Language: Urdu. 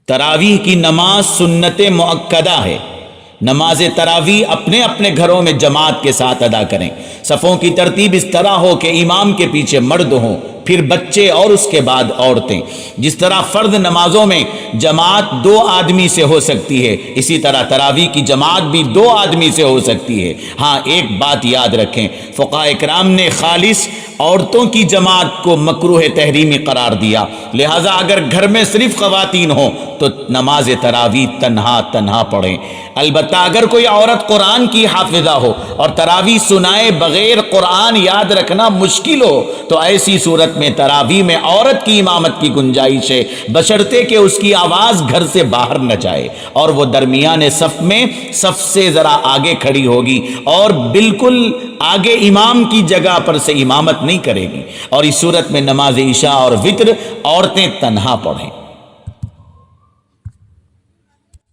تراویح کی نماز سنت مؤکدہ ہے۔ نماز تراویح اپنے اپنے گھروں میں جماعت کے ساتھ ادا کریں۔ صفوں کی ترتیب اس طرح ہو کہ امام کے پیچھے مرد ہوں، پھر بچے اور اس کے بعد عورتیں۔ جس طرح فرض نمازوں میں جماعت 2 آدمی سے ہو سکتی ہے، اسی طرح تراویح کی جماعت بھی 2 آدمی سے ہو سکتی ہے۔ ہاں ایک بات یاد رکھیں، فقہاء کرام نے خالص عورتوں کی جماعت کو مکروہ تحریمی قرار دیا، لہٰذا اگر گھر میں صرف خواتین ہوں تو نماز تراویح تنہا پڑھیں۔ البتہ اگر کوئی عورت قرآن کی حافظہ ہو اور تراویح سنائے بغیر قرآن یاد رکھنا مشکل ہو تو ایسی صورت میں تراویح میں عورت کی امامت کی گنجائش ہے، بشرطے کہ اس کی آواز گھر سے باہر نہ جائے، اور وہ درمیان صف میں صف سے ذرا آگے کھڑی ہوگی اور بالکل آگے امام کی جگہ پر سے امامت نہیں کرے گی، اور اس صورت میں نماز عشاء اور وتر عورتیں تنہا پڑھیں۔